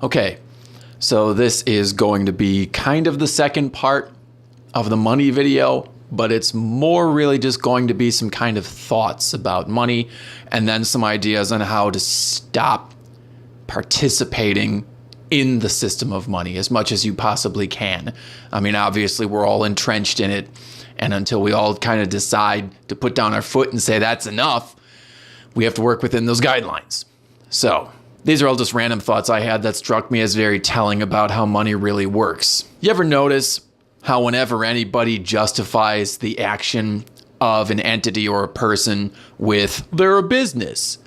Okay, so this is going to be kind of the second part of the money video, but it's more really just going to be some kind of thoughts about money and then some ideas on how to stop participating in the system of money as much as you possibly can. I mean, obviously we're all entrenched in it, and until we all kind of decide to put down our foot and say that's enough, we have to work within those guidelines. So these are all just random thoughts I had that struck me as very telling about how money really works. You ever notice how whenever anybody justifies the action of an entity or a person with they're a business,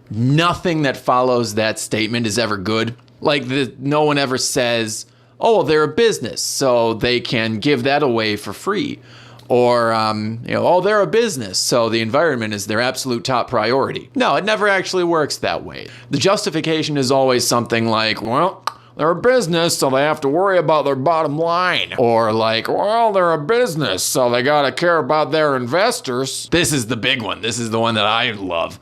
nothing that follows that statement is ever good? Like no one ever says, oh, they're a business, so they can give that away for free. Or, oh, they're a business, so the environment is their absolute top priority. No, it never actually works that way. The justification is always something like, well, they're a business, so they have to worry about their bottom line. Or like, well, they're a business, so they gotta care about their investors. This is the big one. This is the one that I love.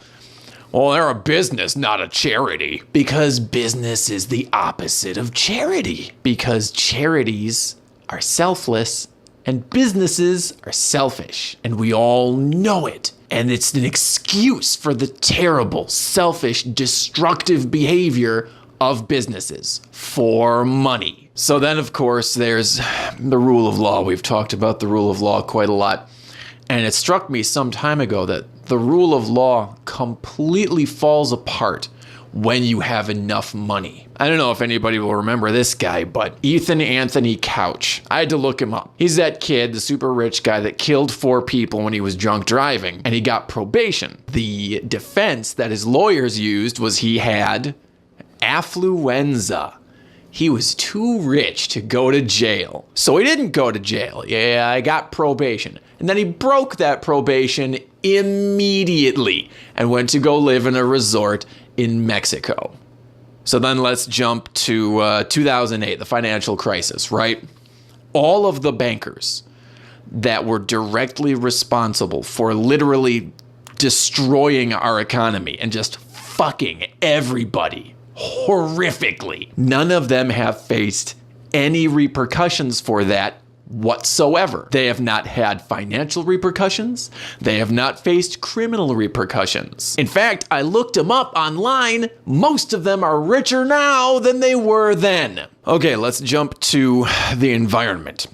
Well, they're a business, not a charity. Because business is the opposite of charity. Because charities are selfless and businesses are selfish. And we all know it. And it's an excuse for the terrible, selfish, destructive behavior of businesses for money. So then, of course, there's the rule of law. We've talked about the rule of law quite a lot. And it struck me some time ago that the rule of law completely falls apart when you have enough money. I don't know if anybody will remember this guy, but Ethan Anthony Couch. I had to look him up. He's that kid, the super rich guy that killed 4 people when he was drunk driving, and he got probation. The defense that his lawyers used was he had affluenza. He was too rich to go to jail. So he didn't go to jail. Yeah, I got probation. And then he broke that probation immediately and went to go live in a resort in Mexico. So then let's jump to 2008, the financial crisis, right? All of the bankers that were directly responsible for literally destroying our economy and just fucking everybody horrifically, none of them have faced any repercussions for that whatsoever. They have not had financial repercussions. They have not faced criminal repercussions. In fact, I looked them up online. Most of them are richer now than they were then. Okay, let's jump to the environment.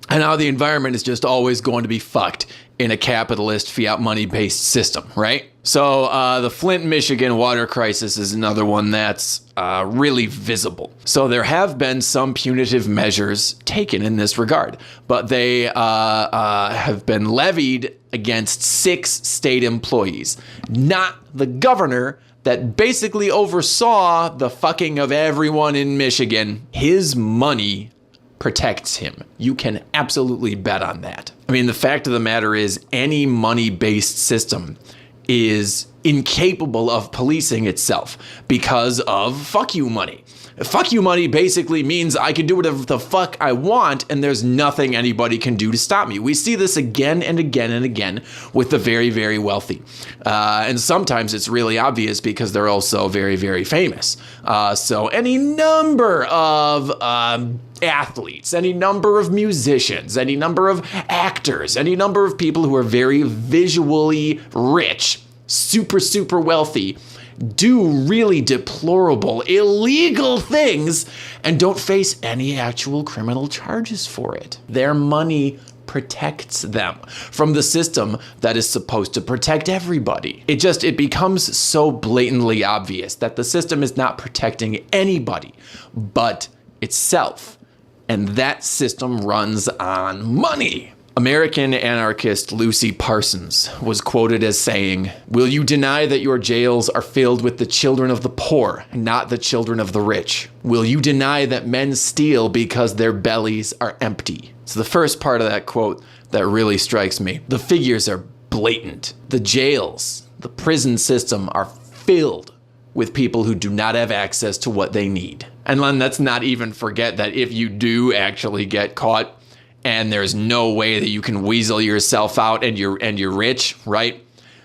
And how the environment is just always going to be fucked in a capitalist fiat money-based system, right? So the Flint, Michigan water crisis is another one that's really visible. So there have been some punitive measures taken in this regard, but they have been levied against 6 state employees, not the governor that basically oversaw the fucking of everyone in Michigan. His money protects him. You can absolutely bet on that. I mean, the fact of the matter is any money-based system is incapable of policing itself because of fuck you money. Fuck you money basically means I can do whatever the fuck I want and there's nothing anybody can do to stop me. We see this again and again and again with the very, very wealthy. And sometimes it's really obvious because they're also very, very famous. So any number of athletes, any number of musicians, any number of actors, any number of people who are very visually rich, super, super wealthy, do really deplorable, illegal things and don't face any actual criminal charges for it. Their money protects them from the system that is supposed to protect everybody. It becomes so blatantly obvious that the system is not protecting anybody but itself. And that system runs on money. American anarchist Lucy Parsons was quoted as saying, "Will you deny that your jails are filled with the children of the poor, not the children of the rich? Will you deny that men steal because their bellies are empty?" So the first part of that quote that really strikes me, the figures are blatant. The jails, the prison system are filled with people who do not have access to what they need. And let's not even forget that if you do actually get caught, and there's no way that you can weasel yourself out and you're rich, right?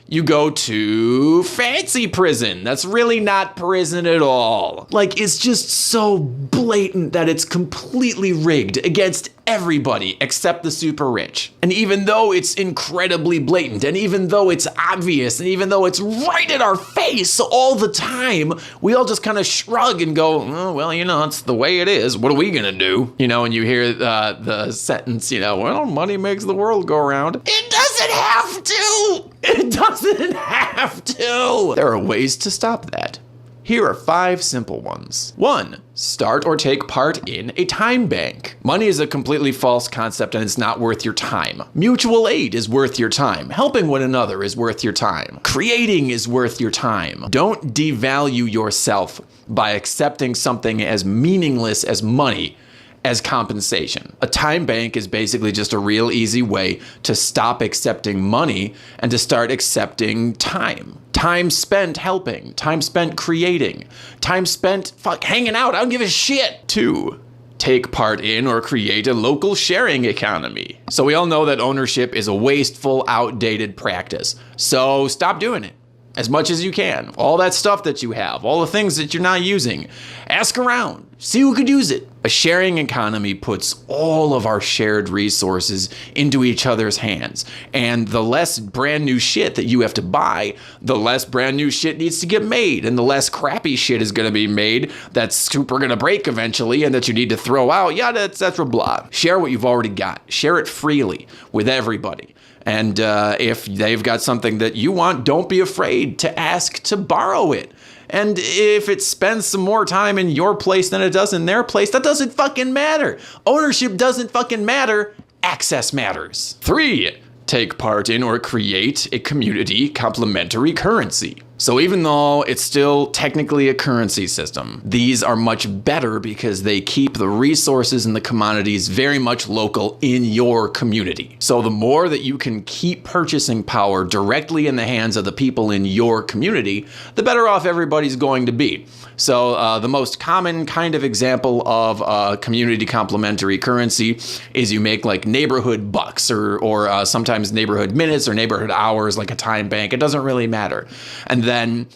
you go to fancy prison. That's really not prison at all. Like, it's just so blatant that it's completely rigged against everybody except the super rich. And even though it's incredibly blatant, and even though it's obvious, and even though it's right in our face all the time, we all just kind of shrug and go, oh, well, you know, it's the way it is. What are we gonna do? You know, and you hear the sentence, you know, well, money makes the world go round. It doesn't have to! It doesn't have to! There are ways to stop that. Here are 5 simple ones. 1. Start or take part in a time bank. Money is a completely false concept and it's not worth your time. Mutual aid is worth your time. Helping one another is worth your time. Creating is worth your time. Don't devalue yourself by accepting something as meaningless as money as compensation. A time bank is basically just a real easy way to stop accepting money and to start accepting time. Time spent helping, time spent creating, time spent hanging out, I don't give a shit. 2. Take part in or create a local sharing economy. So we all know that ownership is a wasteful, outdated practice. So stop doing it. As much as you can. All that stuff that you have, all the things that you're not using. Ask around, see who could use it. A sharing economy puts all of our shared resources into each other's hands. And the less brand new shit that you have to buy, the less brand new shit needs to get made. And the less crappy shit is gonna be made that's super gonna break eventually and that you need to throw out, yada, etc. blah. Share what you've already got. Share it freely with everybody. And if they've got something that you want, don't be afraid to ask to borrow it. And if it spends some more time in your place than it does in their place, that doesn't fucking matter. Ownership doesn't fucking matter. Access matters. 3. Take part in or create a community complementary currency. So even though it's still technically a currency system, these are much better because they keep the resources and the commodities very much local in your community. So the more that you can keep purchasing power directly in the hands of the people in your community, the better off everybody's going to be. So the most common kind of example of community complementary currency is you make like neighborhood bucks or sometimes neighborhood minutes or neighborhood hours, like a time bank. It doesn't really matter. And then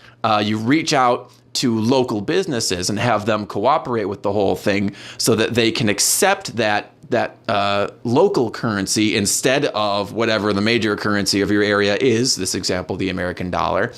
you reach out to local businesses and have them cooperate with the whole thing so that they can accept that local currency instead of whatever the major currency of your area is, this example, the American dollar.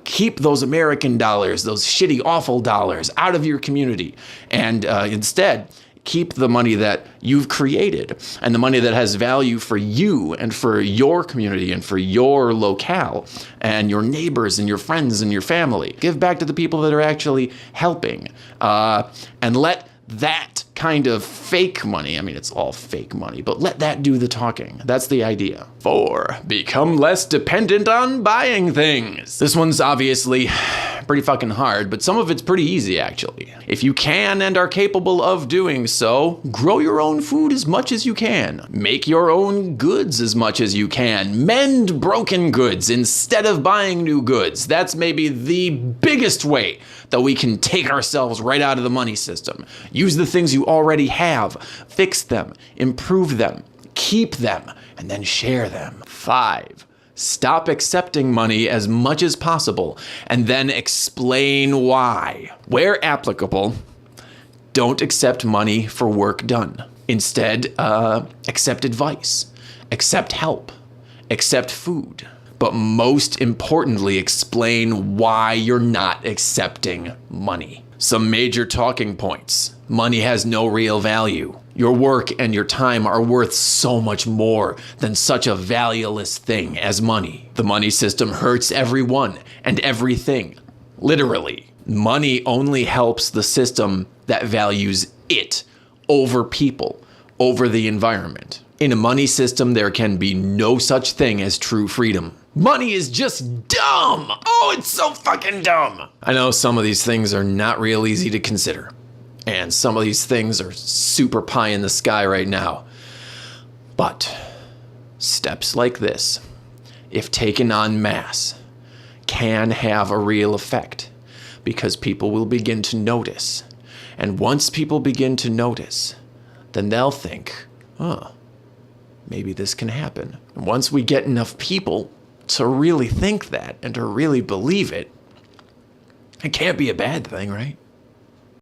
Keep those American dollars, those shitty, awful dollars out of your community. And instead, keep the money that you've created and the money that has value for you and for your community and for your locale and your neighbors and your friends and your family. Give back to the people that are actually helping, and let that kind of fake money, I mean, it's all fake money, but let that do the talking. That's the idea. 4, become less dependent on buying things. This one's obviously pretty fucking hard, but some of it's pretty easy actually. If you can and are capable of doing so, grow your own food as much as you can. Make your own goods as much as you can. Mend broken goods instead of buying new goods. That's maybe the biggest way that we can take ourselves right out of the money system. Use the things you already have, fix them, improve them, keep them, and then share them. 5, stop accepting money as much as possible and then explain why. Where applicable, don't accept money for work done. Instead, accept advice, accept help, accept food. But most importantly, explain why you're not accepting money. Some major talking points. Money has no real value. Your work and your time are worth so much more than such a valueless thing as money. The money system hurts everyone and everything. Literally. Money only helps the system that values it over people, over the environment. In a money system, there can be no such thing as true freedom. Money is just dumb. Oh, it's so fucking dumb. I know some of these things are not real easy to consider. And some of these things are super pie in the sky right now. But steps like this, if taken en masse, can have a real effect because people will begin to notice. And once people begin to notice, then they'll think, oh, maybe this can happen. And once we get enough people to really think that and to really believe it, it can't be a bad thing, right?